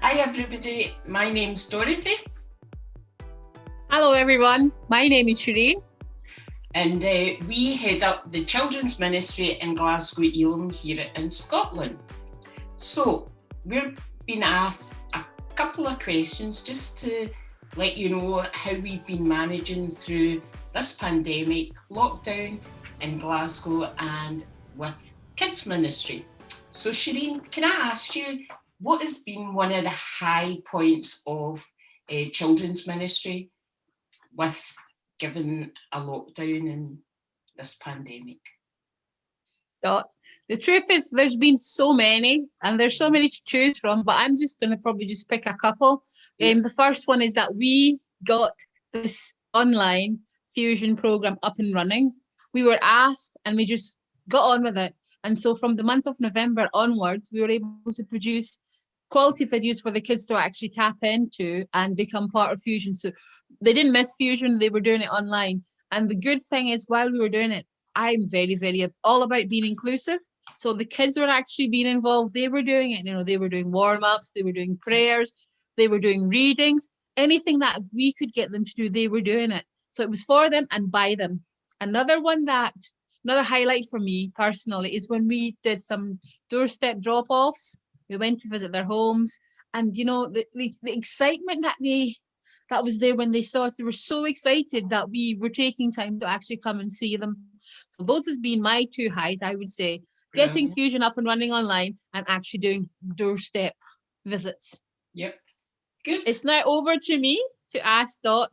Hi everybody, my name's Dorothy. Hello everyone, my name is Sherine. And we head up the Children's Ministry in Glasgow Elim here in Scotland. So we're being asked a couple of questions just to let you know how we've been managing through this pandemic, lockdown in Glasgow and with kids ministry. So Sherine, can I ask you, what has been one of the high points of children's ministry with given a lockdown in this pandemic? Dot. The truth is there's been so many and there's so many to choose from, but I'm just going to probably just pick a couple. Yeah. The first one is that we got this online fusion program up and running. We were asked and we just got on with it. And so from the month of November onwards, we were able to produce quality videos for the kids to actually tap into and become part of Fusion. So they didn't miss Fusion, they were doing it online. And the good thing is, while we were doing it, I'm very, very all about being inclusive. So the kids were actually being involved. They were doing it. They were doing warm-ups, they were doing prayers, they were doing readings, anything that we could get them to do, they were doing it. So it was for them and by them. Another one that, another highlight for me personally is when we did some doorstep drop-offs. We went to visit their homes, and the excitement that was there when they saw us. They were so excited that we were taking time to actually come and see them. So those has been my two highs, I would say. Getting Brilliant. Fusion up and running online and actually doing doorstep visits. Yep. Good. It's now over to me to ask Dot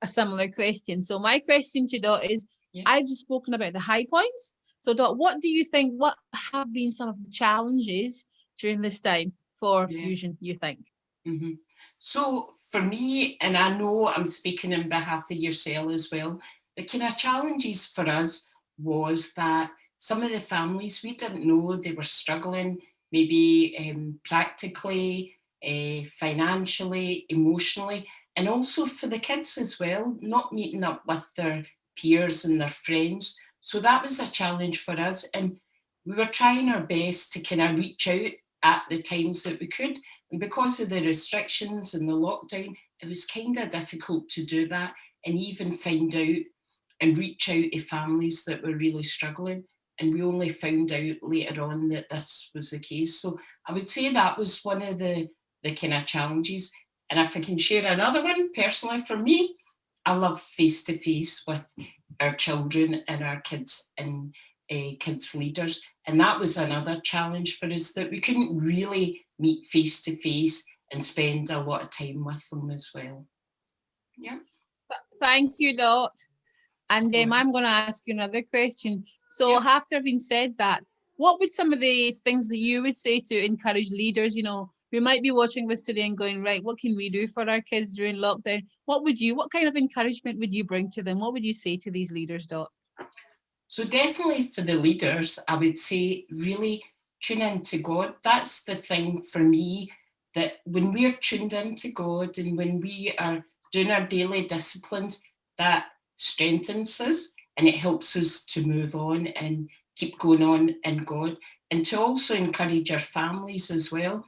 a similar question. So my question to Dot is, Yeah. I've just spoken about the high points. So Dot, what do you think, what have been some of the challenges during this time for Yeah. Fusion, you think? Mm-hmm. So for me, and I know I'm speaking on behalf of yourself as well, the kind of challenges for us was that some of the families, we didn't know they were struggling, maybe practically, financially, emotionally, and also for the kids as well, not meeting up with their peers and their friends. So that was a challenge for us. And we were trying our best to kind of reach out at the times that we could. And because of the restrictions and the lockdown, it was kind of difficult to do that and even find out and reach out to families that were really struggling. And we only found out later on that this was the case. So I would say that was one of the kind of challenges. And if I can share another one, personally for me, I love face to face with our children and our kids and kids leaders. And that was another challenge for us, that we couldn't really meet face to face and spend a lot of time with them as well. Yeah. Thank you, Dot. And I'm going to ask you another question. So, Yeah. after having said that, what would some of the things that you would say to encourage leaders, who might be watching this today and going, right, what can we do for our kids during lockdown? What kind of encouragement would you bring to them? What would you say to these leaders, Dot? So definitely for the leaders, I would say really tune into God. That's the thing for me, that when we're tuned into God and when we are doing our daily disciplines, that strengthens us and it helps us to move on and keep going on in God. And to also encourage our families as well,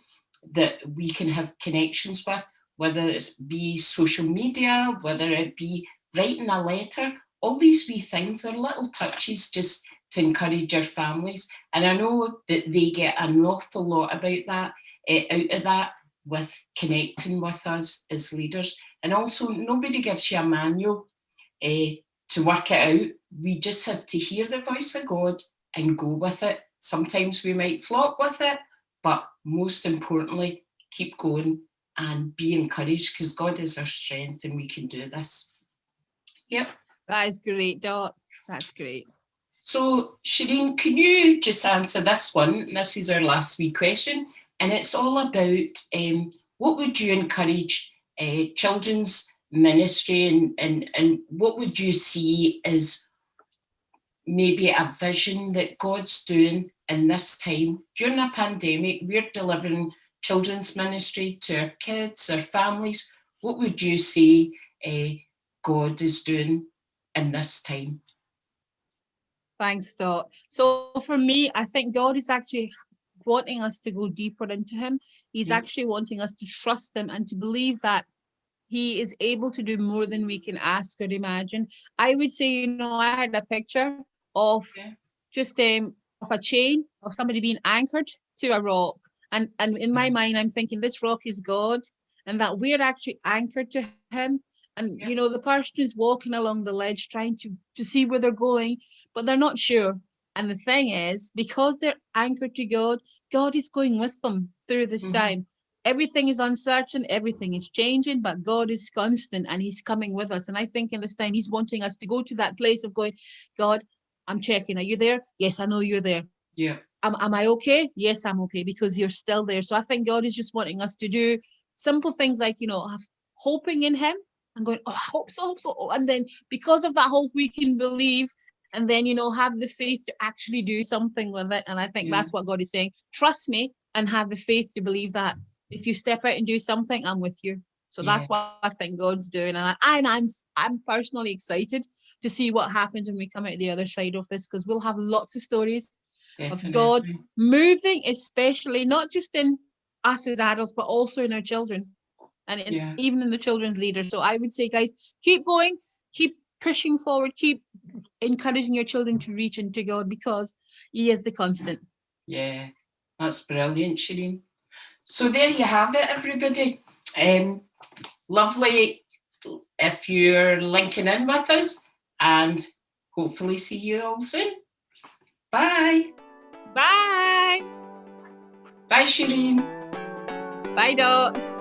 that we can have connections with, whether it be social media, whether it be writing a letter. All these wee things are little touches just to encourage our families. And I know that they get an awful lot about that, out of that, with connecting with us as leaders. And also, nobody gives you a manual to work it out. We just have to hear the voice of God and go with it. Sometimes we might flop with it, but most importantly, keep going and be encouraged, because God is our strength and we can do this. Yep. That is great, Dot. That's great. So, Sherine, can you just answer this one? This is our last wee question, and it's all about what would you encourage children's ministry, and what would you see as maybe a vision that God's doing in this time during a pandemic? We're delivering children's ministry to our kids, our families. What would you say God is doing in this time? Thanks, Dot. So for me, I think God is actually wanting us to go deeper into him. He's Yeah. actually wanting us to trust him and to believe that he is able to do more than we can ask or imagine. I would say, I had a picture of Yeah. just of a chain of somebody being anchored to a rock. And in my Right. mind, I'm thinking this rock is God, and that we're actually anchored to him. And Yeah. the person is walking along the ledge trying to see where they're going, but they're not sure. And the thing is, because they're anchored to God, God is going with them through this Mm-hmm. time. Everything is uncertain, everything is changing, but God is constant and he's coming with us. And I think in this time, he's wanting us to go to that place of going, God, I'm checking. Are you there? Yes, I know you're there. Yeah. Am I okay? Yes, I'm okay, because you're still there. So I think God is just wanting us to do simple things like, have hoping in him and going, oh, I hope so. And then because of that hope, we can believe and then, have the faith to actually do something with it. And I think Yeah. that's what God is saying. Trust me and have the faith to believe that if you step out and do something, I'm with you. So Yeah. that's what I think God's doing. And I'm personally excited to see what happens when we come out the other side of this, because we'll have lots of stories of God Definitely. moving, especially not just in us as adults, but also in our children and Yeah. even in the children's leaders. So I would say, guys, keep going, keep pushing forward, keep encouraging your children to reach into God, because He is the constant. Yeah. That's brilliant, Sherine. So there you have it, everybody. Um, Lovely if you're linking in with us, and hopefully see you all soon. Bye. Bye. Bye, Shireen. Bye, Dot.